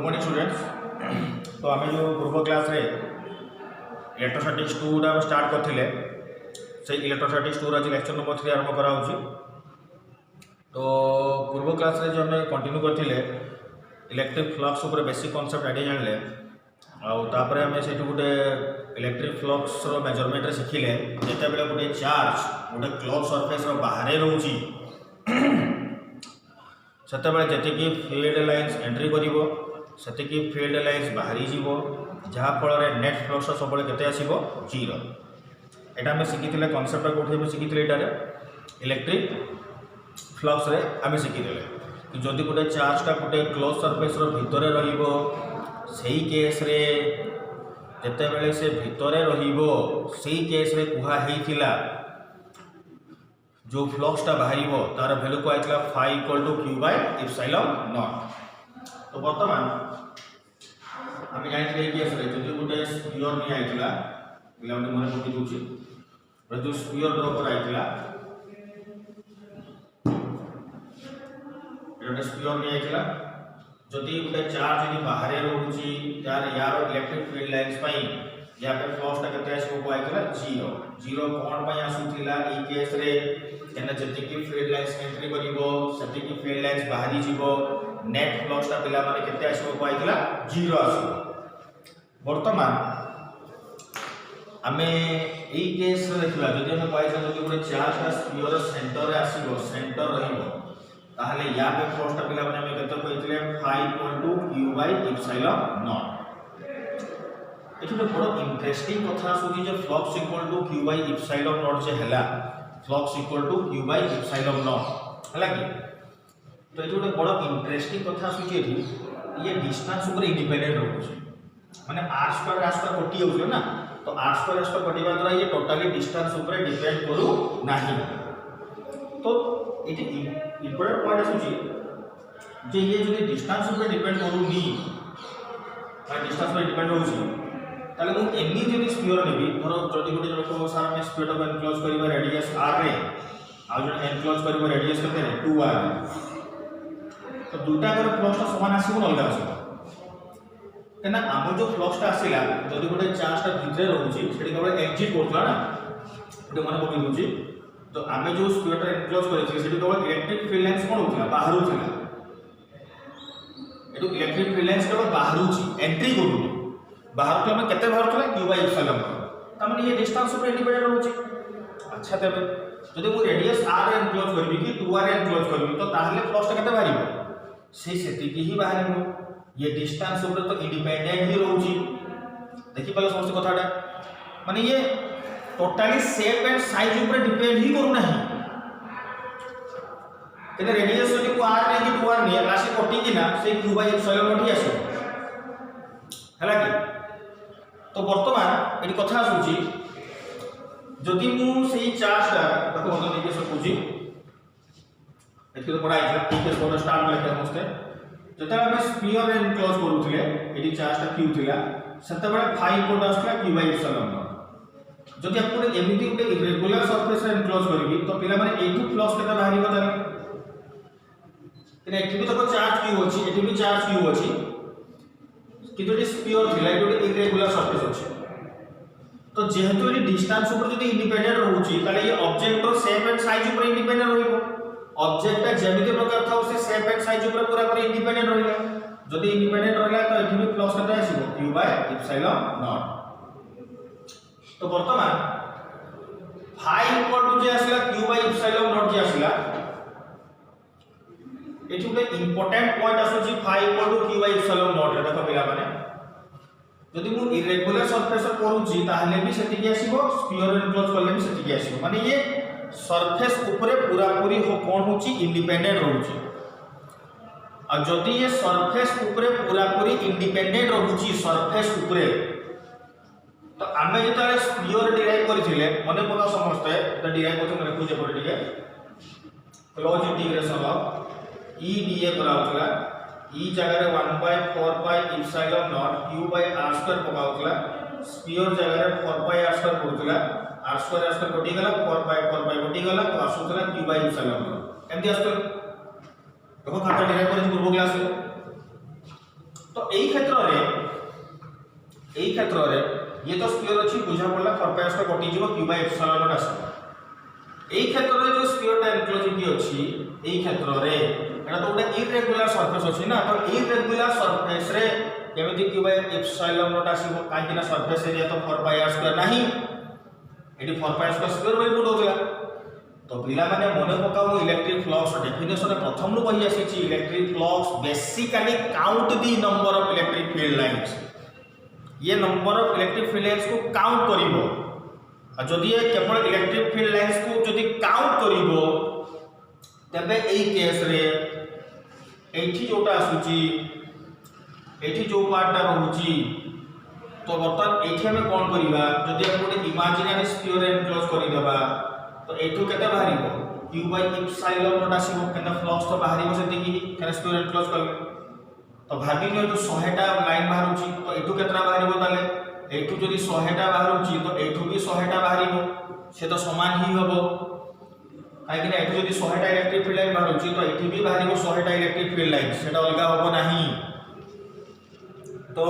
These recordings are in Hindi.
Morning students. तो आम जो पूर्व क्लास रे इलेक्ट्रोस्टैटिक्स 2 टा स्टार्ट करथिले से इलेक्ट्रोस्टैटिक्स 2 आज लेक्चर नंबर 3 आरंभ करा होची। तो पूर्व क्लास रे जो हमें कंटिन्यू करथिले इलेक्ट्रिक फ्लक्स ऊपर बेसिक कांसेप्ट आइडिया जानले आउ तापर हमें सेठू गोटे इलेक्ट्रिक फ्लक्स रो मेजरमेंट रे सिखिले जेते बेले गोटे चार्ज गोटे क्लॉथ सरफेस रो बाहर रहउची सेते बेले जेते की फील्ड लाइन्स एंट्री करिवो सेते की फील्ड लाइन्स बाहरी जीवो जहाँ फल नेट फ्लक्स सब केते आसीबो 0। एटा हमें शिखिथिले कांसेप्ट कोठी हमें शिखिथिले एटारे इलेक्ट्रिक फ्लक्स रे हमें शिखिथिले कि जदि गोटे चार्जटा गोटे क्लोज सरफेस रो भितरे रहिबो सेही केस रे जेते बेले से भितरे रहिबो सेही केस रे कुहा हेइथिला जो फ्लक्सटा बाहरिबो तार वैल्यू को आइतला phi = q by epsilon naught। तो वर्तमान आम जानते हैं कि जो गोटे स्पीयर नहीं आइला पे मन पकई दूसरी जो स्पीयर ड्रॉपर आइला गोटे स्पीयर नहीं आइला जदि गोटे चार्ज यदि बाहर रोची यार इलेक्ट्रिक फील्ड लाइन्स या फ्लक्सटा केते आसो आइला 0 कोन पई आसुथिला ई केस रे एना जति की फील्ड लाइन्स एंट्री करिवो सति की फील्ड लाइन्स बाहरी जीवो नेट फ्लक्सटा पिला माने केते आसो आइला 0 आसो। वर्तमान आमे ई केस रे देखिबा जदि हम पाइछा जदि गोटे चार्ज का स्फीयर सेंटर रे आसीबो सेंटर रहिबो ताहले या पे फ्लक्सटा पिला माने हम केते कहितले phi = q by epsilon naught। एठु बड़ इंटरेस्टिंग कथा सुनी जे flux = q by epsilon naught जे हला flux = q by epsilon naught हला कि तो एठु बड़ इंटरेस्टिंग कथा सुची एठी ये डिस्टेंस ऊपर इंडिपेंडेंट रहउछ माने r² कटि होउछ ना तो r² कटिबा द्वारा ये टोटली डिस्टेंस ऊपर डिपेंड करू नाही। तो एठी इंपोर्टेंट पॉइंट आसुची जे ये जदि डिस्टेंस ऊपर डिपेंड करू नी माने डिस्टेंस पर डिपेंड होउची ताले मु एनी जदि स्फीयर नेबी धरो जदि गोटे लोक सारा में स्फीयर को एनक्लोज करिबा रेडियस r रे आ जो एनक्लोज करिबा रेडियस केते रे 2r तो दुटा कर फ्लक्स समान आसीबो अलग आसीबो केना आम जो फ्लक्सटा आसीला जदि गोटे चार्जटा भितरे रहउची सेठी केवल एग्जिट करथला ना गोटे मन पकई दूची तो आमे जो स्फीयरटा एनक्लोज करिछि सेठी केवल इलेक्ट्रिक फील्ड लाइन्स कोन होथला बाहरु थिला एटु इलेक्ट्रिक फील्ड लाइन्स केवल बाहरुची एंट्री करू बाहर तो हमें केते बाहर थला q by epsilon त माने ये डिस्टेंस ऊपर इंडिपेंडेंट रहउची। अच्छा तबे जदि मु रेडियस r एनक्लोज करबी कि 2r एनक्लोज करबी तो ताहले फ्लक्सटा केते बाहरिबो सेति की ही बाहरिबो ये डिस्टेंस ऊपर तो इंडिपेंडेंट ही रहउची। देखि पले समस्त कथाटा माने ये टोटली शेप एंड साइज ऊपर डिपेंड ही करू नाही केते रेडियस जदि को r नै कि 2r नै राशि कटि कि ना से q by epsilon naught ही आसो हला कि तो वर्तमान एटी कथा आसुची जदि मु सेही चार्जटा देखो हम देखि सकूची एटी तो पढ़ा आइला ठीक है स्टार्ट करके समझते जता हम स्फीयर एनक्लोज करूथिले एटी चार्जटा q थिला सेते बेले phi कोड आसला q by epsilon naught जदि आपण एमिति उटे इरेगुलर सरफेस एनक्लोज करबी तो पिला माने एटू फ्लक्स केता बाहरी बता एने एठी भी तो चार्ज q अछि एठी भी चार्ज q अछि कि जो स्फीयर थिला एटू इरेगुलर सरफेस अछि तो जेहेतु ये डिस्टेंस ऊपर जदि इंडिपेंडेंट रहउची ताले ये ऑब्जेक्ट रो शेप एंड साइज ऊपर इंडिपेंडेंट रहिबो ऑब्जेक्ट का जेमिति प्रकार था उसे शेप एंड साइज ऊपर पूरा पूरी इंडिपेंडेंट रहिला जदि इंडिपेंडेंट रहिला तो एठी भी फ्लक्स केते आसीबो q by epsilon naught। तो वर्तमान phi = जे आसीला q by epsilon naught जे आसीला एठी ଗୋଟେ इंपोर्टेंट पॉइंट आसुची phi = q by epsilon naught देखो पिला माने जदि मु इरेगुलर सरफेस करूची ताहले भी सेति की आसीबो स्फीयर एनक्लोज करले भी सेति की आसीबो माने ये सरफेस ऊपर पूरा पूरी हो कोन होची इंडिपेंडेंट रहउची और जदि ये सरफेस ऊपर पूरा पूरी इंडिपेंडेंट रहउची सरफेस ऊपर तो आमे जेता स्फीयर डिराइव करथिले मने पका समझते तो डिराइव करथि मने कुजे पड़े दिए close integration of e dA कराउतला e जगह रे 1/4 pi epsilon naught q by r² पकाउतला स्फीयर जगह रे 4 pi r² पड़ुतला r² कटि गला 4 pi कटि गला तो आसुतला q by epsilon naught एमती आसतो देखो खाता डिराइव कर पूर्व क्लास में तो एई क्षेत्र रे ये तो स्फीयर अछि बुझा पड़ला 4 पाई स्क्वायर कटि जीवो q बाय एप्सिलॉन नॉट आसी एई क्षेत्र रे जो स्फीयर टा एनक्लोजिंग अछि एई क्षेत्र रे एटा तो गोटे इरेगुलर सरफेस अछि ना तो इरेगुलर सरफेस रे केमिति q बाय एप्सिलॉन नॉट आसीबो काहे कि ना सरफेस एरिया तो 4 पाई स्क्वायर नाही एटी 4 pi square square by put होगला तो पिला माने मने पकाओ इलेक्ट्रिक फ्लक्स डेफिनेशन प्रथम रु कहि आसी electric flux basically count the number of electric field lines ये number of electric field lines को काउंट करिवो जदि केवल इलेक्ट्रिक फील्ड लाइंस को जदि काउंट करिवो तबे एई केस रे एठी जोटा आसुची एठी जो पार्टटा रहउची तो बर्तन एठी हमें कोन करिवा जदि हम गोटे इमेजिनरी स्फीयर एनक्लोज करि देबा तो एठू केते बाहरिबो q बाय एप्सिलॉन नॉट आसीबो केना फ्लक्स तो बाहरिबो सेति की केना स्फीयर एनक्लोज करबे तो भाबी नियो जो 100 टा लाइन बाहरुची तो एठू केतना बाहरिबो ताले एठू जदि 100 टा बाहरुची तो एठू भी 100 टा बाहरिबो से तो समान ही हबो काहे कि एठू जदि 100 टा इलेक्ट्रिक फील्ड लाइन बाहरुची तो एठी भी बाहरिबो 100 टा इलेक्ट्रिक फील्ड लाइन सेटा अलगा हबो नाही तो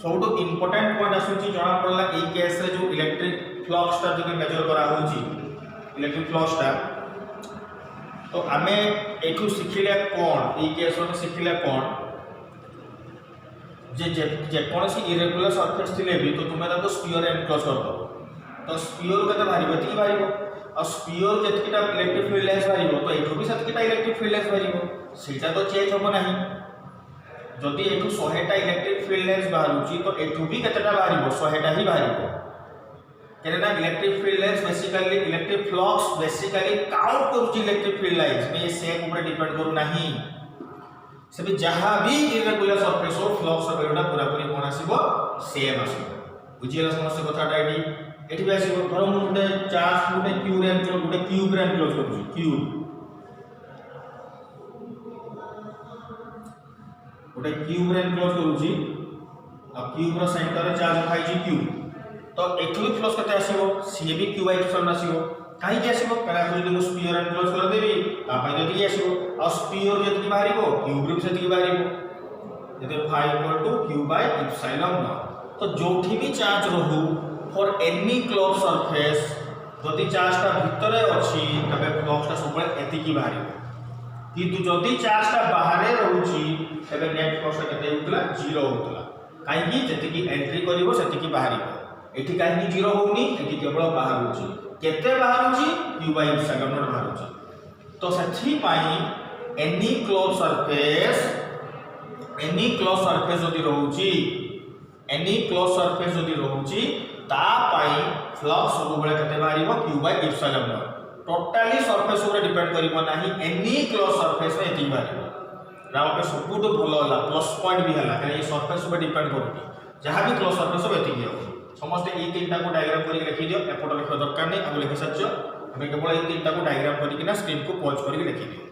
सबटो इंपोर्टेंट पॉइंट आसुची जणा पड़ला एई केस रे जो इलेक्ट्रिक फ्लक्स टा जदि मेजर करा होची इलेक्ट्रिक फ्लक्स टा तो आमे एठू सिखिले कोन एई केस रे सिखिले कोन जे कौन सी इरेगुलर सरफेस थिले भी तो तुमे ताको स्फीयर एनक्लोज कर दो तो स्फीयर केते बाहरिबो एति बाहरिबो और स्फीयर जेतकिटा इलेक्ट्रिक फील्ड लाइंस बाहरिबो तो एठू भी सेतकिटा इलेक्ट्रिक फील्ड लाइंस बाहरिबो सेटा तो चेंज होबो नाही जदि एठू 100 टा इलेक्ट्रिक फील्ड लाइंस बाहरुची तो एठू भी केतेटा बाहरिबो 100 टा ही बाहरिबो केना electric field lines basically electric flux basically count करूची इलेक्ट्रिक फील्ड लाइंस में सेम ऊपर डिपेंड करू नाही से भी जहां भी इरेगुलर सरफेस हो फ्लक्स वेलोटा पूरा पूरी कोन आसीबो सेम आसीबो बुझियला समस्त कथाटा एठी भी आसीबो धरो मु गुटे चार्ज गुटे क्यू रे एनक्लोज गुटे क्यूब रे एनक्लोज करूची क्यूब गोटे क्यूब रे एनक्लोज करूची आ क्यूब रो सेंटर रे चार्ज खाई छी क्यूब तो एठु फ्लक्स कते आसीबो सी भी क्यू बाय एप्सिलॉन आसीबो काहे कि आसीबो काहे जदि मु स्फीयर एनक्लोज कर देबी ता पय जदि आसीबो आ स्फीयर जदि बाहरिबो क्यूब रे जदि बाहरिबो जदि phi equal to q by epsilon naught तो जोठी भी चार्ज रहू फॉर एनी क्लोज सरफेस जदि चार्ज ता भितरे अछि तबे फ्लक्स ता सबले एति की बाहरिबो किंतु जदि चार्ज ता बाहरे रहउची तबे नेट फ्लक्स केते होतला 0 होतला काहे कि जति की एंट्री करिवो सेति की बाहरिबो एठी काहे कि 0 होउनी एठी केवल बाहर होउची केते बाहर होउची q बाय एप्सिलॉन नॉट बाहर होउची तो सेठी पाई एनी क्लोज सरफेस जदि रहउची एनी क्लोज सरफेस जदि रहउची ता पाई फ्लक्स सब बेले केते बाहरिबो q by epsilon not totally surface ऊपर डिपेंड करिवो नाही एनी क्लोज सरफेस रे एति बाहरिबो राउटे सबुटो भलो होला प्लस पॉइंट भी हला कि ये सरफेस ऊपर डिपेंड करूनी जहां भी क्लोज सरफेस हो एति हो समस्त ए तीनटा को डायग्राम करके लिखि दियो एपट लिख दरकार नहीं हम लिखि सच्चो हमें केवल ए तीनटा को डायग्राम करके ना स्क्रीन को पॉज करके लिखि दियो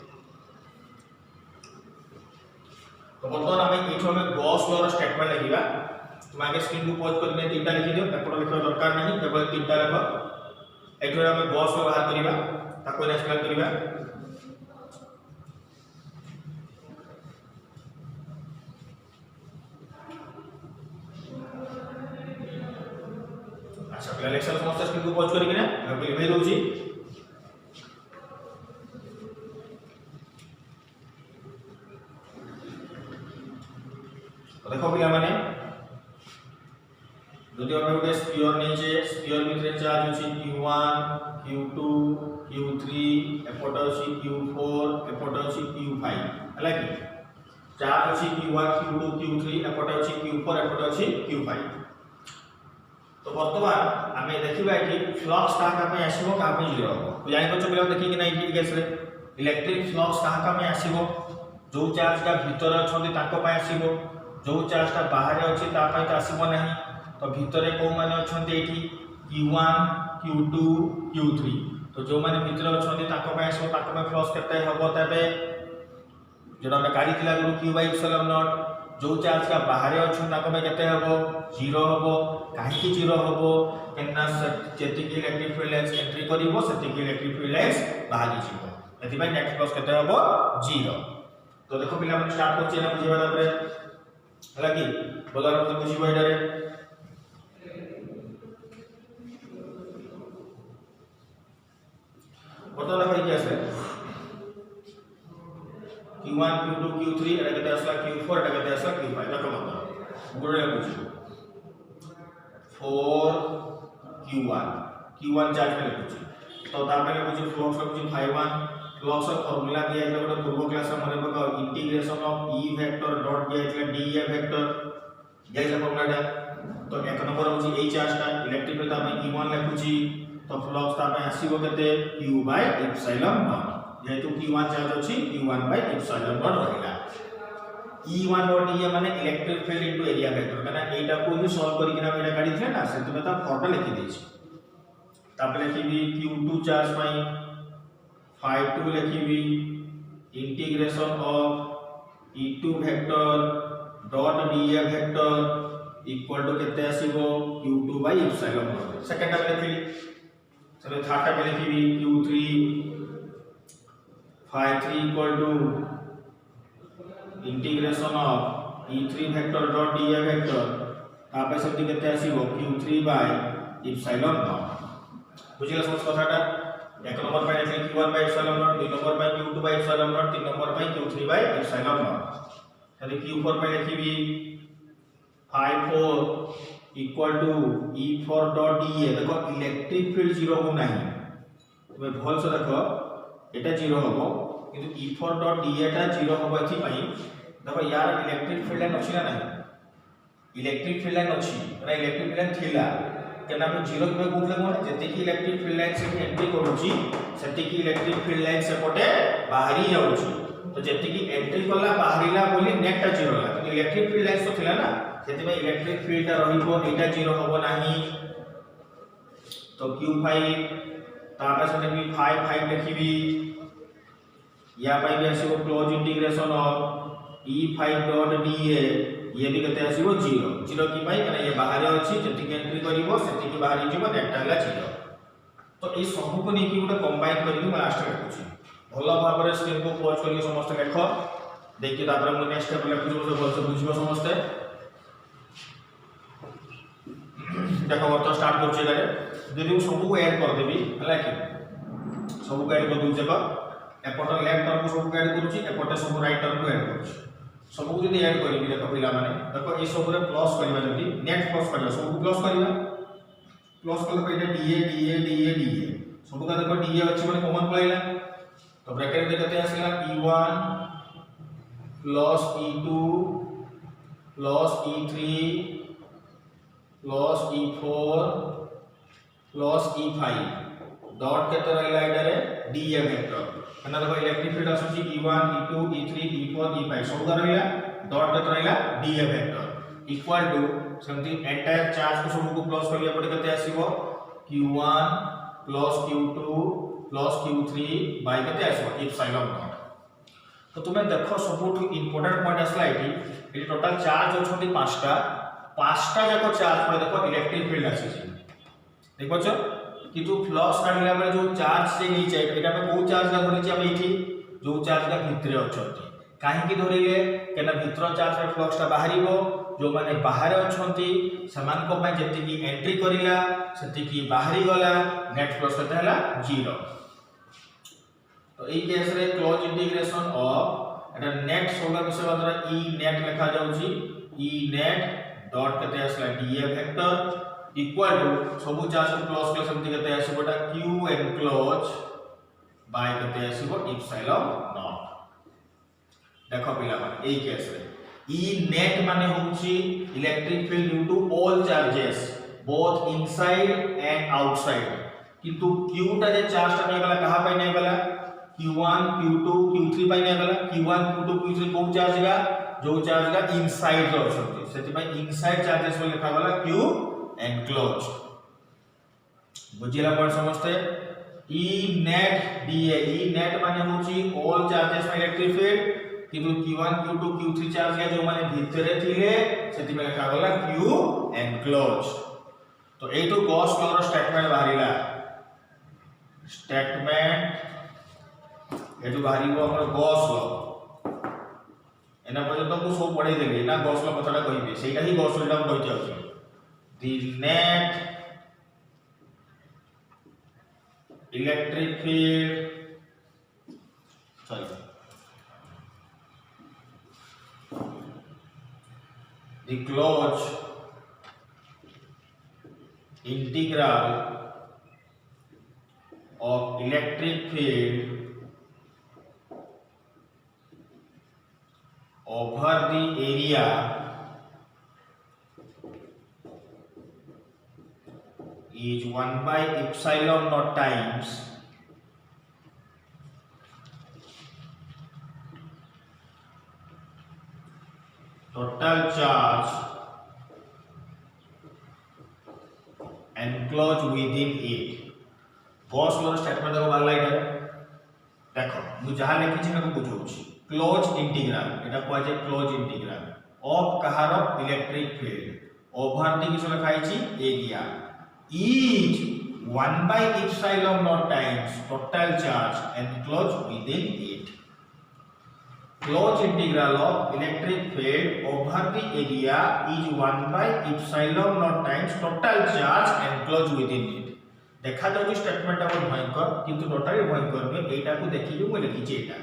तो बर्तमान हमें एठो हमें गॉस लॉ स्टेटमेंट लिखिबा तुम आगे स्क्रीन को पॉज करके तीनटा लिखि दियो एपट लिख दरकार नहीं केवल तीनटा लिख एठो हमें गॉस लॉ बाहर करिबा ताको एक्सप्लेन करिबा अच्छा पहला लेक्चर समस्त स्क्रीन को पॉज करके ना मैं लिखि दउची तो देखो पिला माने जदि हम गोटे स्फीयर नीचे स्फीयर भितर चार्ज अछि q1 q2 q3 एपट अछि q4 एपट अछि q5 हला कि चार्ज अछि q1 q2 q3 एपट अछि q4 एपट अछि q5 तो वर्तमान आमे देखिबा कि फ्लक्स कहा पे आसीबो कहा पे जीरो हो जानि बच्चों पिला देखि कि नहीं केस रे इलेक्ट्रिक फ्लक्स कहा पे आसीबो जो चार्ज का भीतर अछंती ताको पे आसीबो जो चार्ज ता बाहर अछि ता पे आसीबो नहीं तो भीतर को माने अछंती एठी q1 q2 q3 तो जो माने भीतर अछंती ताको पे आसीबो ताको पे फ्लक्स केते हबो तबे जेडा में काढी थिला गुरु q बाय एप्सिलॉन नॉट जो चार्ज का बाहर अछि ताको पे केते हबो 0 हबो काहे कि 0 हबो केना जेति की इलेक्ट्रिक फील्ड लाइंस एंट्री करिवो सेति की इलेक्ट्रिक फील्ड लाइंस बाहर जीवो एति भाई नेट फ्लक्स केते हबो 0 तो देखो पिला मन स्टार्ट करछि ना बुझिबा तारे हला कि बोलार मते बुझिबो एटारे बर्तमान देखो ये आसे Q1 Q2 Q3 एटा केते आसला Q4 एटा केते आसला Q5 देखो बर्तमान गुडे बुझिबो 4 Q1 चार्ज में लिखुची तो तापर लिखुची फ्लक्स लिखुची 5 फ्लक्स फार्मूला दिया है गोटे पूर्व क्लास में मने पका integration of E vector dot दिया है dA वेक्टर दिया है फार्मूला तो एक नंबर होची ए चार्ज ता इलेक्ट्रिक फील्ड तामे E1 लिखुची तो फ्लक्स तामे आसीबो केते Q बाय एप्सिलॉन नॉट जेतु Q1 चार्ज अछि Q1 बाय एप्सिलॉन नॉट रहिला E1 डॉट E माने electric field into area vector कना एटा को ही सॉल्व करी किना एटा काढी थे ना सेतु में ता फॉर्मूला लिखि देछि तापर लिखिबी Q2 चार्ज पई 5 लिखिबी integration of E2 vector dot dA vector equal to केते आसीबो Q2 by epsilon naught second time लिखिली चलो थर्ड टाइम लिखिबी Q3 5 equal to integration of E3 vector dot dA vector तापर सेति केते आसीबो Q3 बाय एप्सिलॉन नॉट बुझिला समझ कथाटा एक नंबर पे लिखली Q1 बाय एप्सिलॉन नॉट दो नंबर पे Q2 बाय एप्सिलॉन नॉट तीन नंबर पे Q3 बाय एप्सिलॉन नॉट तभी Q4 पे लिखिबी 5 equal to E4 dot dA देखो इलेक्ट्रिक फील्ड जीरो हो नाही तुम्हें भल से देखो एटा जीरो होबो किंतु E4 डॉट dA टा जीरो होबो एथि पई देखो यार इलेक्ट्रिक फील्ड लाइन अछि ना नाही इलेक्ट्रिक फील्ड लाइन अछि ना इलेक्ट्रिक फील्ड लाइन थिला केना हम जीरो के गुणले कोन जते की इलेक्ट्रिक फील्ड लाइन से एंट्री करूची सेते की इलेक्ट्रिक फील्ड लाइन से पटे बाहरी जाउची तो जते की एंट्री कला बाहरीला बोली नेट टा जीरो ला कि इलेक्ट्रिक फील्ड लाइन तो थिला ना सेते में इलेक्ट्रिक फील्ड टा रहिबो एटा जीरो होबो नाही तो Q5 तापर से भी 5 लिखिबी या पाई भी आसीबो close integration of E5 dot dA ये भी कहते आसीबो 0 की पाई कना ये बाहर अछि जति के एंट्री करिवो सेति की बाहर जिवो नेट हला 0 तो ए सब को नै की उटा कंबाइन करिवो मैं लास्ट में लिखुची भलो भाबरे स्क्रीन को पॉज करियो समस्त देखो देखि तापर हम नेक्स्ट स्टेप लिखुची तो भलो से बुझिबो समस्त देखो वर्त स्टार्ट करछि गारे यदि सब को ऐड कर देबी हला कि सब को ऐड कर दउ जब एपट लेफ्ट टर्म को सब को ऐड करूची एपट सब राइट टर्म को ऐड करूची सब को जदी ऐड करिबी देखो पिला माने देखो ए सब रे प्लस करबा जदी नेट प्लस करबा सब को प्लस करबा प्लस करले पहिले dA सब का देखो dA अछि माने कॉमन पळैला तो ब्रैकेट में कहते आसला E1 plus E2 plus E3 plus E4 plus E5 dot केते रहला एटारे dA वेक्टर एना देखो इलेक्ट्रिक फील्ड आसुची E1 E2 E3 E4 E5 सब का रहला डॉट केते रहला dA वेक्टर इक्वल टू समथि एंटायर चार्ज को सब को प्लस करिया पड़े केते आसीबो Q1 plus Q2 plus Q3 bye केते आसीबो एप्सिलॉन नॉट तो तुम्हें देखो सबुठ इंपोर्टेंट पॉइंट आसला एटी टोटल चार्ज होछंती पांचटा जाको चार्ज पर देखो इलेक्ट्रिक फील्ड आसी देखो छ कि जो फ्लक्स काढिला बेले जो चार्ज से नीचे एटा में को चार्ज का धरिछि हम एठी जो चार्ज का भितरे अछंती काहे की धरिले केना भितर चार्ज रे फ्लक्स ता बाहरिबो जो माने बाहर अछंती समान को पय जति की एंट्री करिला सेति की बाहरी गला नेट फ्लक्स केते हला 0 तो ए केस रे close integration of Etah net सोला विषय द्वारा E नेट लिखा जाउची E नेट डॉट केते आसला dA वेक्टर इक्वल टू सब चार्ज को प्लस के समथि केते आसीबोटा Q एनक्लोज बाय केते आसीबो एप्सिलॉन नॉट देखो पिला माने ए केस रे E net माने होची electric field due to all charges both inside and outside किंतु Q टा जे चार्ज टा नै गला कहा पे नै गला Q1 Q2 Q3 पे नै गला Q1 Q2 Q3 को चार्ज गा जो चार्ज गा इनसाइड रो छथि सेति पे इनसाइड चार्जेस में लिखा गला Q एनक्लोज बुझिला पर समझते E net dA E net माने होची ऑल चार्जेस में इलेक्ट्रिक फील्ड किंतु Q1 Q2 Q3 चार्ज के जो माने भितरे थिले सेति में लिखा गला Q एनक्लोज तो एटू गॉस लॉ स्टेटमेंट बाहरिला स्टेटमेंट एटू बाहरिबो हमर गॉस लॉ एना पर्यंत को सब पढ़े देले ना गॉस ला कथाटा कहिबे सेटा ही गॉस लॉ कहि जाउछि the net electric field sorry the closed integral of electric field over the area is 1 by epsilon naught times total charge enclosed within it Gauss law statement देखो बाहर लाइट है देखो मु जहां लिखि छी ना बुझौछि क्लोज इंटीग्रल एटा को जे क्लोज इंटीग्रल ऑफ कहार इलेक्ट्रिक फील्ड ओवर द किस लिखाई छी area is 1 by epsilon naught times total charge enclosed within it closed integral of electric field over the area is 1 by epsilon naught times total charge enclosed within it देखा जाउची स्टेटमेंट हमर भयंकर किंतु टोटली भयंकर में एटा को देखि जो लिखि छी एटा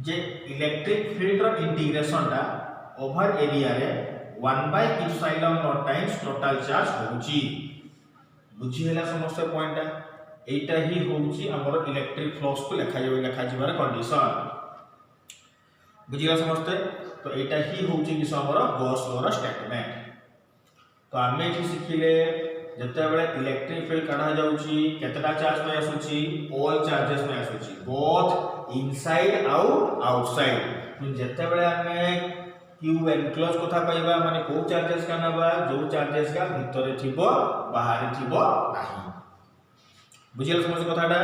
जे इलेक्ट्रिक फील्ड रो इंटीग्रेशन टा ओवर एरिया रे 1 by epsilon naught times total charge होउची बुझी हैला समस्त पॉइंट एटा ही होउची हमर इलेक्ट्रिक फ्लक्स को लिखा जिबार कंडीशन बुझिला समझते तो एटा ही होउची कि हमर गॉस लॉ रो स्टेटमेंट तो आमे एठी सिखिले जते बेले इलेक्ट्रिक फील्ड काढा जाउची केतटा चार्ज में आसुची ऑल चार्जेस में आसुची बोथ इनसाइड आउट आउटसाइड जते बेले आमे क्यू एनक्लोज कथा कहबा माने को चार्जेस का नबा जो चार्जेस का भीतर थिबो बाहर थिबो नाही बुझिला समझ कथाटा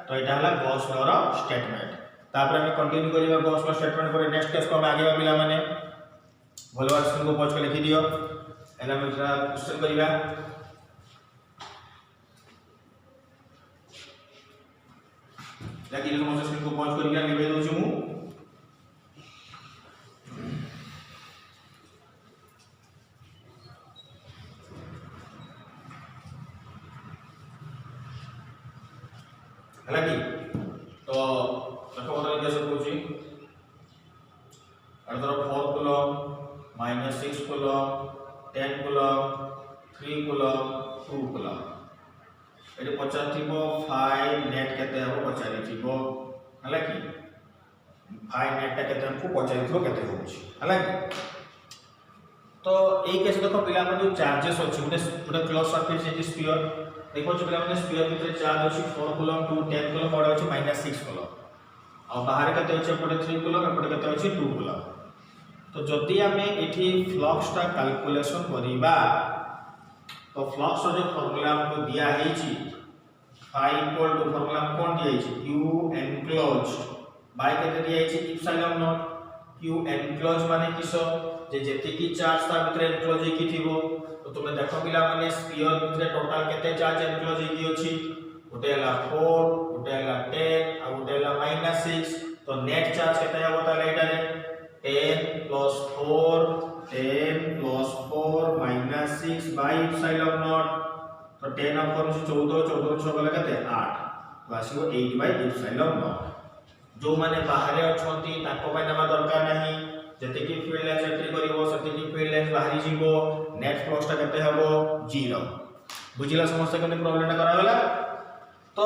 तो एटा हला गॉस लॉ रो स्टेटमेंट तापर हम कंटिन्यू करिबा गॉस लॉ स्टेटमेंट पर नेक्स्ट क्लास को हम आगे पिला माने भलो आंसर को पहुंच के लिखि दियो एना में क्वेश्चन करिबा लागी समझ स्क्रीन को पहुंच करिया लिखे दोछु मु हला की तो देखो बता कैसे पूछी अर्थात 4 coulomb -6 coulomb 10 coulomb 3 coulomb 2 coulomb एटे पचार थिबो 5 नेट केते हो पचारि थिबो हला की 5 नेट ता केते हमको पचारि थिबो केते होछि हला की तो ए केस देखो पिला में जो चार्जेस अछि गोटे क्लोज सरफेस जे स्फीयर देखो जो पिला में स्फीयर भीतर चार्ज अछि 4 कूलम टू 10 कूलम और अछि -6 कूलम और बाहर केते अछि एपटे 3 कूलम एपटे केते अछि 2 कूलम तो जदि हमें एठी फ्लक्स ता कैलकुलेशन करिबा तो फ्लक्स जो फार्मूला हमको दिया है जी phi इक्वल टू फार्मूला कोन दिया है q enclosed बाय केते दिया है एप्सिलॉन नॉट q enclosed माने किसो जे जेते की चार्ज ता भीतर एनक्लोज की थिबो तो तुमे देखो पिला माने स्फीयर भीतर टोटल केते चार्ज एनक्लोज की अछि गोटे हला 4 गोटे हला 10 आ गोटे हला -6 तो नेट चार्ज केते हबो ताले एटा रे 10 plus 4 10 plus 4 minus 6 by epsilon naught तो 10 of 4 से 14 14 6 गला केते 8 तो आसीबो 8 by epsilon naught जो माने बाहरे अछंती ताको पय नबा दरकार नाही जते की फील्ड लेंस एंट्री करिवो सते की फील्ड लेंस बाहरी जीवो नेट फ्लक्स ता केते हबो 0 बुझिला समस्या केने प्रॉब्लम ता करा गला तो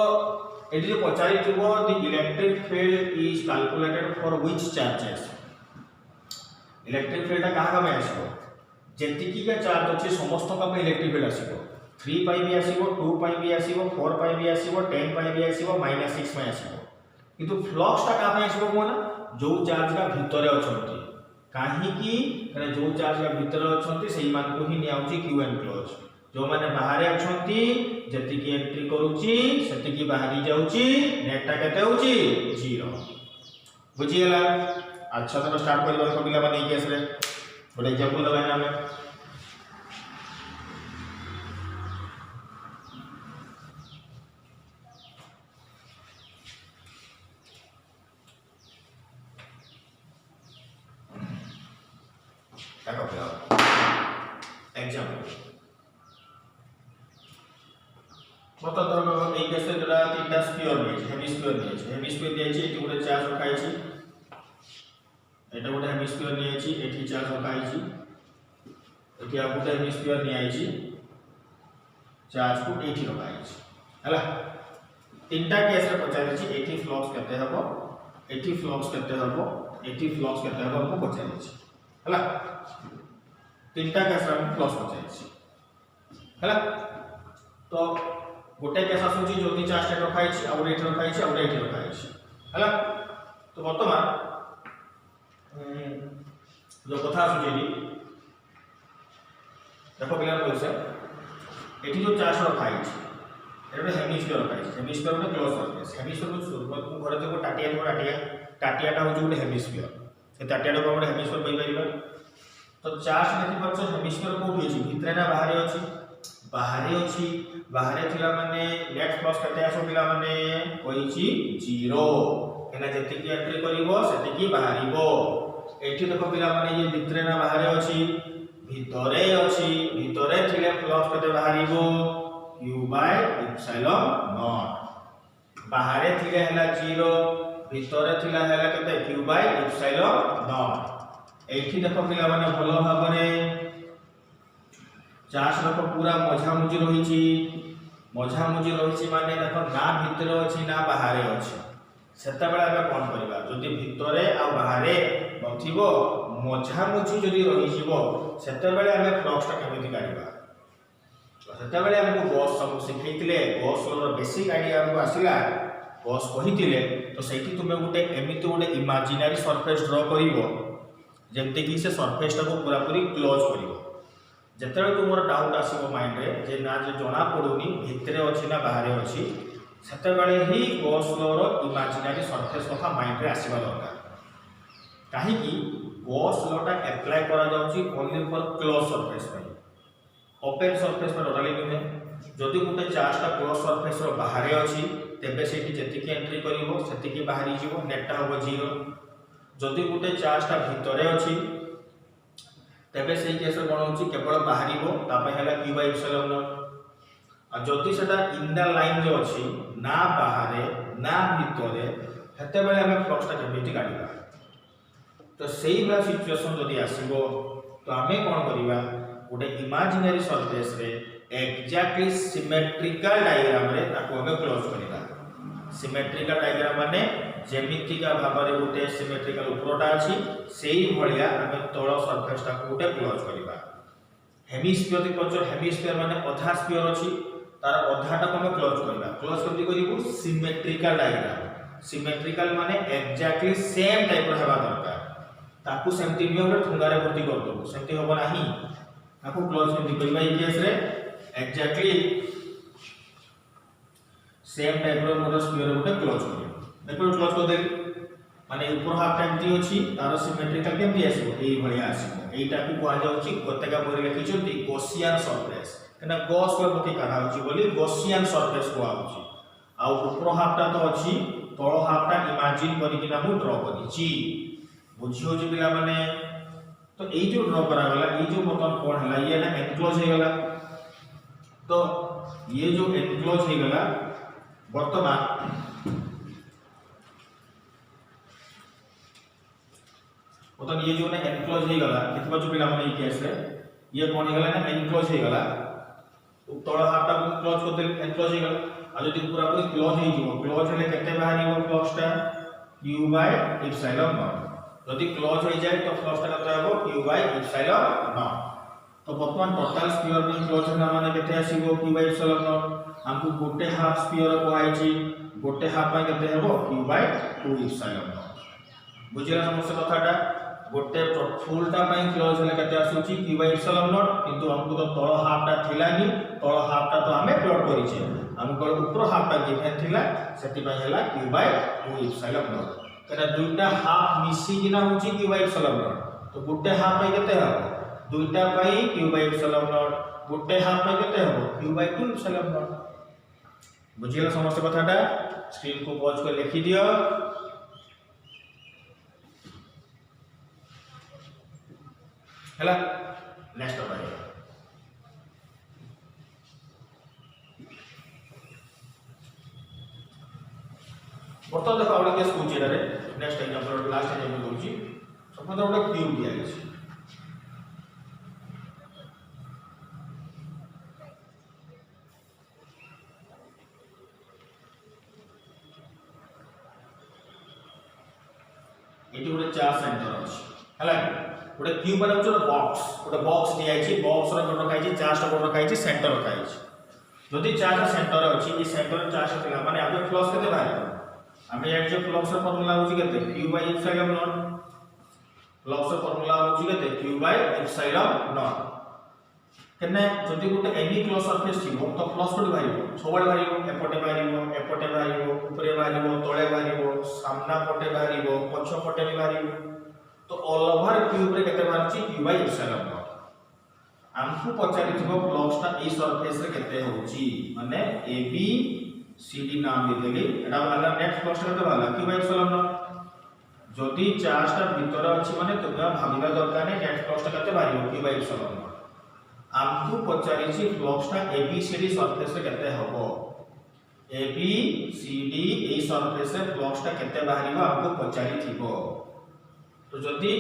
एठी जो पचारि थिबो the electric field is calculated for which charges electric field कहा में आसीबो जेतिकी का चार्ज अछि समस्त का में इलेक्ट्रिक फील्ड आसीबो 3 पाई भी आसीबो 2 पाई भी आसीबो 4 पाई भी आसीबो 10 पाई भी आसीबो -6 में आसीबो किंतु फ्लक्स ता का में आसीबो कोना जो चार्ज का भीतर अछंती काहे की कने जो चार्ज का भीतर अछंती सेही मान को ही नियाउची क्यू एनक्लोज जो माने बाहर अछंती जेतिकी एंट्री करूची सेतिकी बाहरी जाउची नेट ता केते होची 0 बुझियला अच्छा तो स्टार्ट करिबा को पिला बनै के असले बडे एग्जांपल दबाय ना हमें केस रे जोड़ा तीनटा स्फीयर नै हेमिस्फीयर नै एठी गोटे चार्ज रखा है एटा गोटे हेमिस्फीयर नै एठी चार्ज रखा है एठी आ गोटे हेमिस्फीयर नै चार्ज को एठी रखा है हला तीनटा केस रे पचारि छि एठी फ्लक्स केते हबो एठी फ्लक्स केते हबो एठी फ्लक्स केते हबो हमको पचारि छि हला तीनटा केस रे हम फ्लक्स पचारि छि हला तो गोटे केस आसुची ज्योति चार्ज स्टेट रखा है और एठी रखा है और एठी रखा है हला तो वर्तमान जो कथा आसुची देखो पिला कोइसे एठी जो चार्ज रखा है एटा हेमिस्फीयर रखा है हेमिस्फीयर में क्लोज सरफेस हेमिस्फीयर को सुरुवात को घरे देखो टाटियाटा हो जो हेमिस्फीयर से टाटियाटा को हम हेमिस्फीयर कहि परिबा तो चार्ज देखि परछ हेमिस्फीयर को होई छि भितरे ना बाहरे थिला माने नेट फ्लक्स कते आसो पिला माने कोइ छि 0 एना जति की एंट्री करिवो सेति की बाहरिवो एठी देखो पिला माने ये भितरे ना बाहरे भितरे थिले फ्लक्स कते बाहरिवो q by epsilon naught बाहरे थिले हला 0 भितरे थिला हला कते q by epsilon naught एठी देखो पिला माने भलो भाबरे चार्ज रखो पूरा मझामुझी रही माने देखो ना भितर अछि ना बाहरे अछि सेता बेला हम कोन करबा जदि भितरे आ बाहरे नथिबो मझामुझी जदि रही जिवो सेता बेला हम फ्लक्स ता केमिति काढिबा तो सेता बेला हमको गॉस सब सिखैतिले गॉस रो बेसिक आईडिया हमको आसिला गॉस कहितिले तो सेठी तुमे गुटे एमिति गुटे इमेजिनरी सरफेस ड्रा करिवो जेमते कि से सरफेस ता को पूरा पूरी क्लोज करिवो जेतरे तुमर डाउट आसीबो माइंड रे जे ना जे जणा पडुनी भितरे अछि ना बाहरे अछि सेते बेले ही गॉस लॉ रो इमेजिनरी सरफेस कथा माइंड रे आसीबा दरकार काहे कि गॉस लॉ टा अप्लाई करा जाउची ओनली फॉर क्लोज सरफेस पे ओपन सरफेस पर टोटली नुहे जदि गुटे चार्ज टा क्लोज सरफेस रो बाहरे अछि तेबे सेठी जति की एंट्री करिवो सेति की बाहरी जिवो नेट टा होबो 0 जदि गुटे चार्ज टा भितरे अछि तेबे सेही केस रे कोन होची केवल बाहरिबो तापे हला q by epsilon आ जदि सेटा इन द लाइन जो अछि ना बाहरे ना भितरे हेते बेले हम फ्लक्स ता केमिति काढिबा तो सेही बा सिचुएशन जदि आसीबो तो हमें कोन करिबा गोटे इमेजिनरी सरफेस रे एक्जेक्टली सिमेट्रिकल डायग्राम रे ताको हम क्लोज करिबा सिमेट्रिकल डायग्राम माने जेमिति का भाबरे गोटे सिमेट्रिकल उपरोटा अछि सेही भलिया हम तळ सरफेस ता को गोटे क्लोज करिबा हेमिस्फीयर पचर हेमिस्फीयर माने आधा स्फीयर अछि तार आधा टा को हम क्लोज केमति करिवु सिमेट्रिकल डायग्राम सिमेट्रिकल माने एक्जेक्टली सेम टाइप रो हेबा दरकार ताकू सेमति नियम रे ठुंगारे भर्ती कर दो सेमति होबो नाही ताकू क्लोज केमति करिबा ई केस रे एक्जेक्टली सेम टाइप रो मोर स्फीयर गोटे क्लोज करिबा देखो क्लोज कर दे माने ऊपर हाफ टाइम दी अछि तार सिमेट्रिकल केमति आसीबो एई भलिया आसीबो एटा को कोआ जाउची गोटेका परि लिखिछंती गॉसियन सरफेस कना गॉस को पति काढा होची बोली गॉसियन सरफेस कोआ होची आ ऊपर हाफ ता तो अछि तळ हाफ ता इमेजिन करि कि ना मु ड्रा करिछि बुझियो जे पिला माने तो एई जो ड्रा करा गला एई जो बटन कोन हला ये ना एनक्लोज हे गला तो ये जो एनक्लोज हे गला वर्तमान मतलब ये जो ना एनक्लोज हे गला कितबा जो पिला माने ई केस रे ये कोन हे गला ना एनक्लोज हे गला तळ हाफ ता क्लोज कर दे एनक्लोज हे गला आ जदि पूरा पूरी क्लोज हे जिवो क्लोज हेले केते बाहरिवो फ्लक्स टा q by epsilon naught जदि क्लोज हो जाय तो फ्लक्स टा कते हबो q by epsilon naught तो वर्तमान टोटल स्फीयर में क्लोज होना माने केते आसीबो q by epsilon naught हमकु गोटे हाफ स्फीयर को आइची गोटे हाफ पय केते हबो q by 2 epsilon naught बुझिला समस्या कथाटा गोटे फुलटा पय क्लोज हेले केते आसुची q by epsilon naught किंतु हमकु तो तळ हाफ टा थिलानी तळ हाफ टा तो हमें प्लॉट करिचे हमको ऊपर हाफ टा गिवन थिला सेति पय हला q by 2 epsilon naught कना दुईटा हाफ मिसी किना होची q by epsilon naught तो गोटे हाफ पय केते हबो दुईटा पय q by epsilon naught गोटे हाफ पय केते हबो q by 2 epsilon naught बुझिला समस्या कथाटा स्क्रीन को पॉज कर लिखि दियो हला नेक्स्ट बाय बर्तमान देखो आउट केस कोची एटारे नेक्स्ट एग्जांपल लास्ट एग्जांपल कोची सपोज गोटे क्यूब दिया अछि एटी गोटे चार सेंटर अछि हला गोटे क्यूब बना छ गोटे बॉक्स दिया अछि बॉक्स रो गोटे रखा अछि चार टा रखा अछि सेंटर रखा अछि जदि चार टा सेंटर अछि ए सेंटर चार टा थिला माने आबे फ्लक्स केते बाहर आमे एट जो फ्लक्स रो फार्मूला होछि केते q by epsilon naught flux रो फार्मूला होछि केते q बाय एप्सिलॉन नॉट केने जदि गोटे एनी क्लोज सरफेस थिबो तो फ्लक्स कोड बाहिबो सबड बाहिबो एपटे बाहिबो ऊपरे बाहिबो तळे बाहिबो सामना पटे बाहिबो पछ पटे भी बाहिबो तो ऑल ओवर क्यूब रे केते बाहरची q बाय एप्सिलॉन नॉट हमकु पचारि थिबो फ्लक्स ता ए सरफेस रे केते होची माने ab cd नाम देले एटा वाला नेक्स्ट फ्लक्स केते वाला q बाय एप्सिलॉन नॉट जदि चार्ज ता भीतर अछि माने तुमरा भाबिबा दरकार नै नेक्स्ट फ्लक्स ता केते बाहिबो q बाय एप्सिलॉन नॉट हमकु पचारि छि फ्लक्स ता abcd सरफेस रे केते हबो abcd ए सरफेस रे फ्लक्स ता केते बाहरिबो हमकु पचारि थिबो तो जदि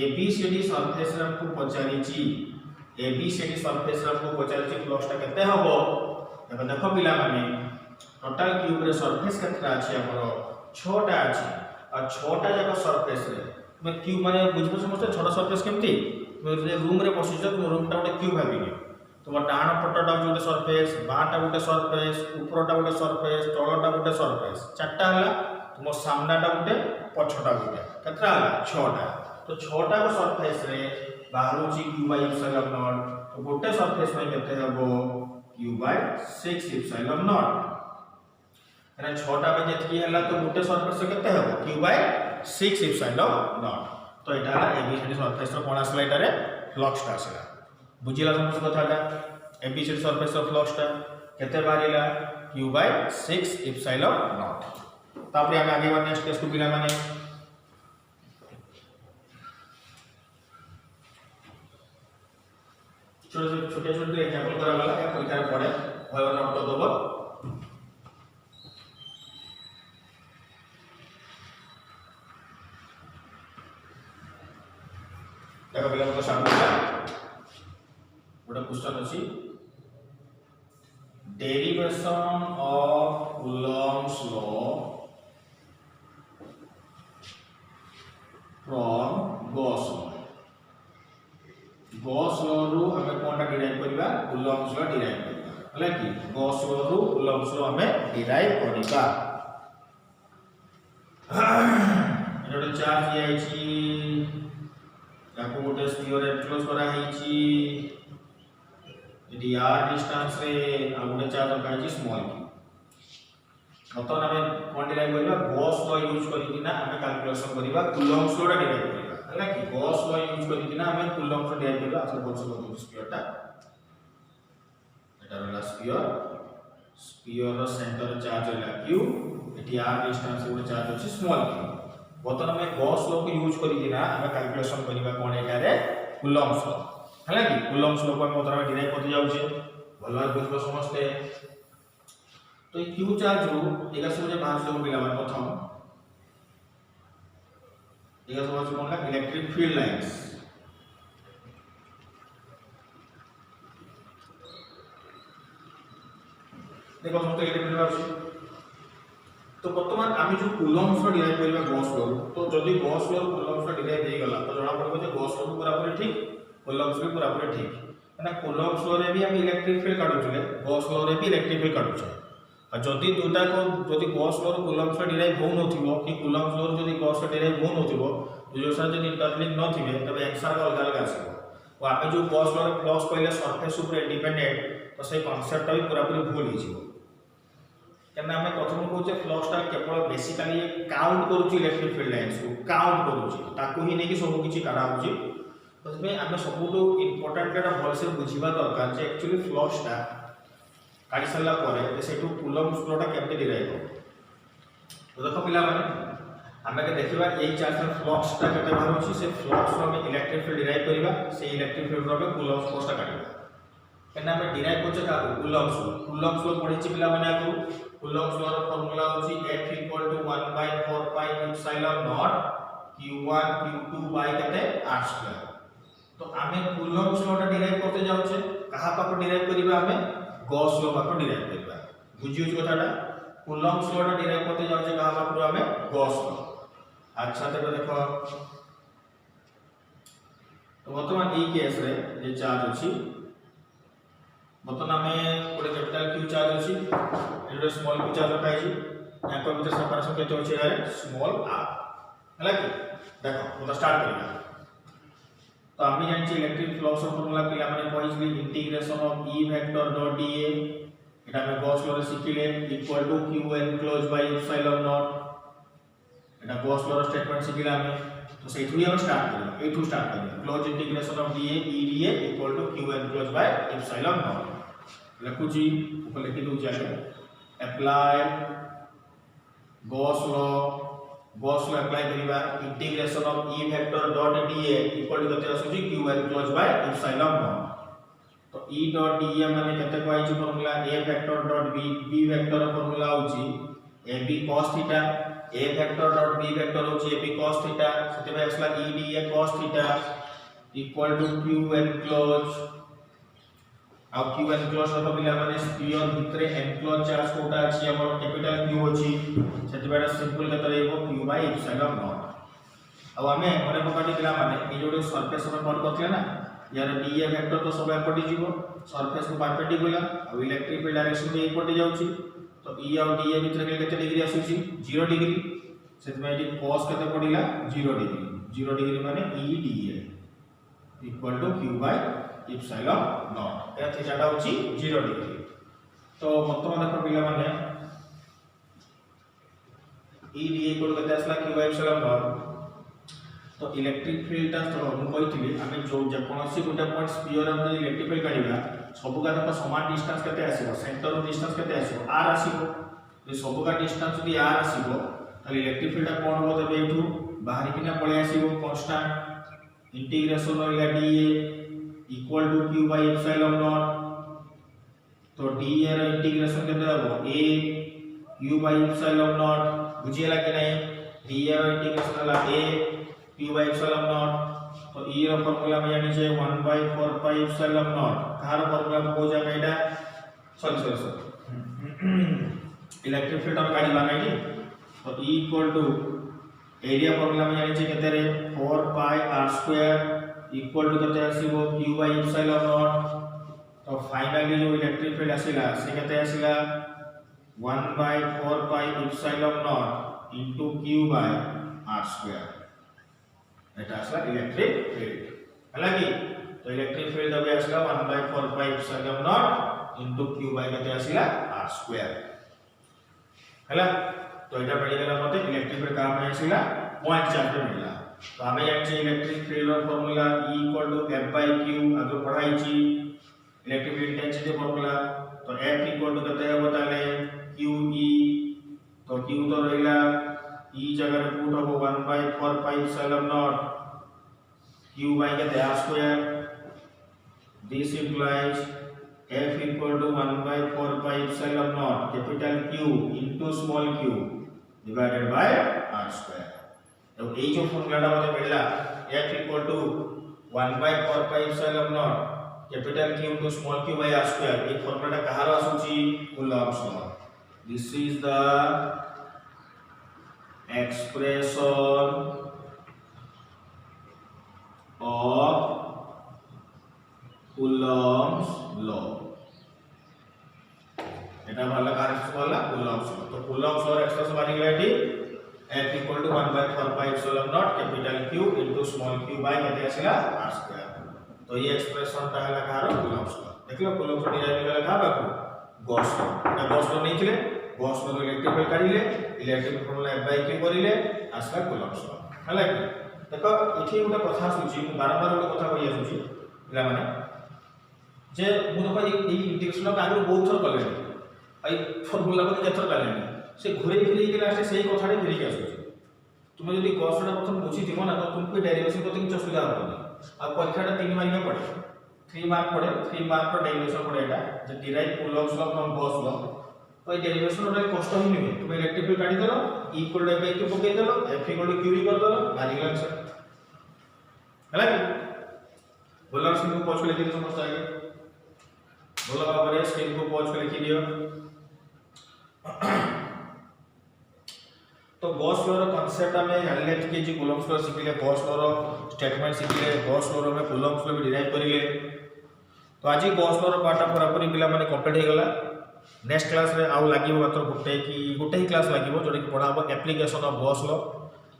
abcd सरफेस रे हमकु पचारि छि abcd सरफेस रे हमकु पचारि छि फ्लक्स ता केते हबो एबे देखो पिला माने टोटल क्यूब रे सरफेस केतरा अछि हमरो 6 टा अछि और 6 टा जाक सरफेस रे मैं क्यूब माने बुझबो समस्त छोटा सरफेस केमती रूम रे बसिछ तुम रूम टा गोटे क्यूब भाबियो तुम डाण पटटा गोटे सरफेस बाटा गोटे सरफेस ऊपरटा गोटे सरफेस तळटा गोटे सरफेस चारटा हला तुम सामनाटा गोटे पछटा गोटे केतरा हला 6 टा तो 6 टा को सरफेस रे बाहरुची q बाय एप्सिलॉन नॉट तो गोटे सरफेस में केते हबो q बाय 6 एप्सिलॉन नॉट एना 6 टा में जेतकी हला तो गोटे सरफेस केते हबो q बाय 6 एप्सिलॉन नॉट तो एटा एबीसीडी सरफेस रो कोन आसला एटारे फ्लक्स ता आसला बुझिला समस्त कथाटा एबीसीडी सरफेस रो फ्लक्स ता केते बारिला q बाय 6 एप्सिलॉन नॉट तापरे हम आगे बढ़ नेक्स्ट केस को पिला माने छोटे छोटे एग्जांपल करा वाला या कोइटार पड़े भय नोट तो दबो देखो पिला को सामने गोटे क्वेश्चन अछि derivation of Coulomb's law from Gauss law रु हमें कोनटा डिराइव करबा कूलॉम्स लॉ डिराइव करबा हला कि गॉस लॉ रु कूलॉम्स लॉ हमें डिराइव करबा एटा चार्ज आइछि याको गोटे स्फीयर एनक्लोज करा हेछि यदि r डिस्टेंस रे आ गोटे चार्ज रखा हेछि स्मॉल q मतलब हमें कोन डिराइव करबा गॉस लॉ यूज करिकिना हमें कैलकुलेशन करबा कूलॉम्स लॉ डिराइव करबा हला कि गॉस लॉ यूज करिकिना हमें कूलॉम्स लॉ डिराइव करबा अच्छा बोलसो बोल स्फीयर टा एटा वाला स्फीयर रो सेंटर चार्ज होला q एटी r डिस्टेंस रे गोटे चार्ज अछि स्मॉल q बतन में गॉस लॉ को यूज करिकिना हमें कैलकुलेशन करबा कोन एटारे कूलॉम्स लॉ हला कि कूलॉम्स लॉ को हम उतरा में डिराइव करते जाउ छे भलो बुझबो समझते तो q चार्ज रो एगा सब जे बाहर से पिला मन प्रथम एगा सब कोन का इलेक्ट्रिक फील्ड लाइंस देखो समस्त इलेक्ट्रिक फील्ड लाइंस तो वर्तमान आमी जो कूलॉम्स रो डिराइव करबा गॉस लॉ तो जदी गॉस लॉ कूलॉम्स रो डिराइव हे गला तो जणा पड़बो जे गॉस लॉ पूरा पूरी ठीक कूलॉम्स भी पूरा पूरी ठीक ना कूलॉम्स लॉ रे भी हम इलेक्ट्रिक फील्ड काढु छले गॉस लॉ रे भी इलेक्ट्रिक फील्ड काढु छे आ जदी दुटा को जदी गॉस लॉ रो कूलॉम्स रो डिराइव हो नथिबो कि कूलॉम्स लॉ रो जदी गॉस रो डिराइव हो नथिबो जो साथ जदी इंटरलिंक न थिबे तबे आंसर का अलग अलग आसीबो और आमे जो गॉस लॉ रे फ्लक्स कहले सरफेस ऊपर डिपेंडेंट तो से कांसेप्ट भी पूरा पूरी भूल हिजिबो केना हमें प्रथम कहूचे फ्लक्स टा केवल बेसिकली काउंट करूची इलेक्ट्रिक फील्ड लाइंस को काउंट करूची ताकू ही नेकी सब किछि काढा होची तमे हमें सबुटो इंपोर्टेंट केटा भलसे बुझिबा दरकार जे एक्चुअली फ्लक्स टा काढी सल्ला परे सेटू कूलॉम्स लॉ टा केमते डिराइव हो तो देखो पिला माने हमें के देखिबा एई चार्ज में फ्लक्स टा केते बाहर होची से फ्लक्स रो में इलेक्ट्रिक फील्ड डिराइव करबा से इलेक्ट्रिक फील्ड रो में कूलॉम्स फोर्स टा काढिबा केना हमें डिराइव करछ का कूलॉम्स लॉ पढिछि पिला माने आकु कूलम्ब्स लॉ रो फार्मूला होची F = 1/4 pi epsilon naught Q1 Q2 by केते r²। तो आमे कूलम्ब्स लॉ टा डिराइव करते जाउछे कहा पाको डिराइव करिबा आमे गॉस लॉ पाको डिराइव करिबा बुझियो कथाटा कूलम्ब्स लॉ टा डिराइव करते जाउछे कहा पाको आमे गॉस लॉ। अच्छा तो देखो तो वर्तमान ई केस रे जे चार्ज अछि वर्तमान में गोटे कैपिटल Q चार्ज अछि एटा स्मॉल q चार्ज रखा अछि याको भीतर सेपरेशन केते अछि रे स्मॉल r हला कि देखो तो स्टार्ट करिया। तो आमी जानछि इलेक्ट्रिक फ्लक्स फार्मूला पिला माने पढिसली integration of E vector dot dA एटा में गॉस लॉ रे सिखिले equal to q enclose by epsilon naught एटा गॉस लॉ रे स्टेटमेंट सिखिला हमें। तो से थ्रू हम स्टार्ट करिया ए टू स्टार्ट करिया close integration of dA E dA equal to q enclose by epsilon naught लिखुची ऊपर लिखि दउ जाय अप्लाई गॉस लॉ अप्लाई करिबा integration of E vector dot dA equal to कते आसुची q enclose by epsilon naught. तो E डॉट dA माने कते कहै छि formula A vector dot B vector formula होची AB cos theta A vector dot B vector होची AB cos थीटा सेते बे असला E dA cos theta equal to q enclose आ q एनक्लोज रो पिला माने स्फीयर भितरे एनक्लोज चार्ज कोटा अछि हमर कैपिटल Q अछि सेते बेटा सिंपल कते रहइबो q बाय एप्सिलॉन नॉट। अब हमें मने पकाटी पिला माने ए जोडे सरफेस में पॉइंट करथले ना यार dA वेक्टर तो सब एपटी जीवो सरफेस को परपेंडिकुलर आ इलेक्ट्रिक फील्ड डायरेक्शन में एपटी जाउची। तो E और dA भितरे केते डिग्री आसुची 0 डिग्री सेते में एटी cos केते पडिला 0 डिग्री माने E dA equal to q by epsilon naught ए थीटाटा होची 0 डिग्री। तो वर्तमान देखो पिला माने E dA इक्वल कते आसला q बाय एप्सिलॉन नॉट। तो इलेक्ट्रिक फील्ड ता तो हम कहितली आमे जो जे कोनोसी गोटे पॉइंट स्फीयर हम इलेक्ट्रिक फील्ड काढिबा सबु का देखो समान डिस्टेंस केते आसीबो सेंटर ऑफ डिस्टेंस केते आसीबो r आसीबो जे सबु का डिस्टेंस यदि r आसीबो ताले इलेक्ट्रिक फील्ड कोन हो तबे एठू बाहरी किना पळे आसीबो constant integration of dA equal to q by epsilon naught. तो dA रो इंटीग्रेशन केते हबो a q by epsilon naught बुझियला कि नै dA रो इंटीग्रेशन हला a q by epsilon naught. तो E रो फार्मूला में जानि छै 1/4 पाई एप्सिलॉन नॉट कार फार्मूला को हो जाबे एटा सॉरी इलेक्ट्रिक फील्ड हम काढी बानै कि। तो E equal to area formula में जानि छै केते रे 4 पाई r² इक्वल टू कते आसीबो q बाय एप्सिलॉन नॉट। तो फाइनली जो इलेक्ट्रिक फील्ड आसीला से कते आसीला 1/4 pi epsilon naught into q by r² एटा आसला इलेक्ट्रिक फील्ड हला कि। तो इलेक्ट्रिक फील्ड अब आसला 1/4 pi epsilon naught into q by कते आसीला r² हला। तो एटा पड़ी गेला मते इलेक्ट्रिक फील्ड काम में आसीला पॉइंट चार्ज पे मिलला। तो हमें जानछि इलेक्ट्रिक फील्ड रो फार्मूला E = F/q आगे पढ़ाई छी इलेक्ट्रिक फील्ड इंटेंसिटी फार्मूला। तो F = कते हो ताले QE तो Q तो रहिला E जगह रे पुट हो 1/4 pi epsilon naught q by कते r²। This implies F = 1/4 pi epsilon naught capital Q into small q divided by r²। तो ए जो फार्मूलाटा मते मिलला F = 1/4 pi epsilon naught capital Q into small q by r²। ए फार्मूलाटा कहार आसुची Coulomb's law. This is the expression of Coulomb's law এটা ভালো কার বলা Coulomb's law। तो Coulomb's law एक्सप्रेशन बानी गेलाटी F = 1/4 pi epsilon naught capital Q into small q by केते आसीला r²। तो ये एक्सप्रेशन ता हला कार Coulomb's law देखलो Coulomb's law डिराइव गेला का बाकू गॉस लॉ एटा गॉस लॉ नै थिले गॉस लॉ इलेक्ट्रिक फील्ड काढिले इलेक्ट्रिक फार्मूला F/q करिले आसला Coulomb's law हला कि। देखो एठी गोटे कथा सुची बारंबार गोटे कथा कहि आसुची पिला माने जे मु देखो ई इंटीग्रेशन का आगु बहुत थर कले आई फार्मूला को केथर कले से घुरे फिरे के लास्ट सेही कथाटे फिरि के आसुची। तुम यदि गॉसटा प्रथम बुझी दिमो ना तो तुमको डेरिवेशन करते किछ असुविधा होबनी। आ परीक्षाटा 3 मार्क में पड़े 3 मार्क पड़े 3 मार्क पर डेरिवेशन पड़े एटा जे derive Coulomb's law from Gauss law. तो ये डेरिवेशन ओरे कष्ट ही नहीं तुम इलेक्ट्रिक फील्ड काढी देलो इक्वल टू F q पके देलो F इक्वल टू q कर देलो बारी आंसर हैला बोलर स्क्रीन को पॉज कर लिखी समझ आगे बोला बाबा स्क्रीन को पॉज कर लिखी दियो तो गॉस लॉ रो कांसेप्ट हमें जानले कि जे कूलम्ब्स लॉ सिखिले गॉस लॉ रो स्टेटमेंट सिखिले गॉस लॉ रो में कूलम्ब्स लॉ भी डिराइव करिले तो आज गॉस लॉ रो पार्ट पूरा पूरी पिला माने कंप्लीट हो गला नेक्स्ट क्लास रे आउ लागिबो मात्र गोटे ही क्लास लागिबो जोडे कि पढाबो एप्लीकेशन ऑफ गॉस लॉ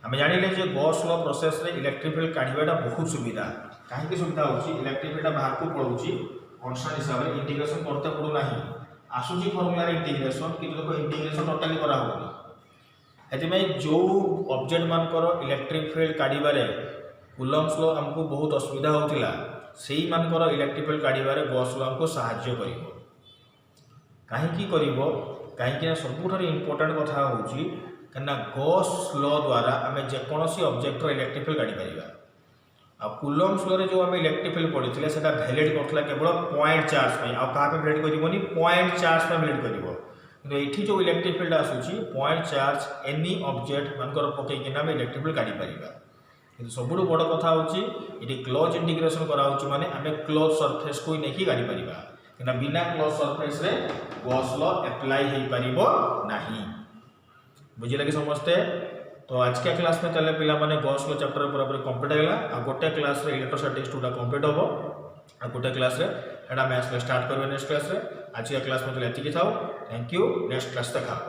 हमें जानिले जे गॉस लॉ प्रोसेस रे इलेक्ट्रिक फील्ड काढिबाटा बहुत सुविधा काहे की सुविधा होची इलेक्ट्रिक फील्ड बाहर को पडुची कांस्टेंट हिसाब रे इंटीग्रेशन करते पडु नाही आसुची फार्मूला रे इंटीग्रेशन कि जो इंटीग्रेशन टोटली करा होनी एतिमे जो ऑब्जेक्ट मानकर इलेक्ट्रिक फील्ड काढिबारे कूलम्ब्स लॉ हमको बहुत असुविधा होतिला सेही मानकर इलेक्ट्रिक फील्ड काढिबारे गॉस लॉ हमको सहाय्य करिवो काहे की करिवो काहे कि सबुठारे इंपोर्टेंट कथा होची कना गॉस लॉ द्वारा हमें जे कोनोसी ऑब्जेक्ट रो इलेक्ट्रिक फील्ड काढि परिबा आ कूलम्ब्स लॉ रे जो हमें इलेक्ट्रिक फील्ड पडिथिले सेटा वैलिड करथला केवल पॉइंट चार्ज पे आ का पे वैलिड करिवोनी पॉइंट चार्ज पे वैलिड करिवो तो एठी जो इलेक्ट्रिक फील्ड आसुची पॉइंट चार्ज एनी ऑब्जेक्ट मानकर पके कि नाम इलेक्ट्रिक फील्ड काढि परिबा किंतु सबुठु बड़ कथा होची इटी क्लोज इंटीग्रेशन करा होची माने हमें क्लोज सरफेस को नेकी काढि परिबा किना बिना क्लोज सरफेस रे गॉस लॉ अप्लाई हे परिबो नाही बुझिला कि समझते तो आज के क्लास में चले पिला माने गॉस लॉ चैप्टर पूरा पूरी कंप्लीट हैला आ गोटे क्लास रे इलेक्ट्रोस्टैटिक्स 2 टा कंप्लीट होबो आ गोटे क्लास रे एडा मैथ्स स्टार्ट करबे नेक्स्ट क्लास रे आज के क्लास में तो एति कि थाओ थैंक यू नेक्स्ट क्लास तक आओ।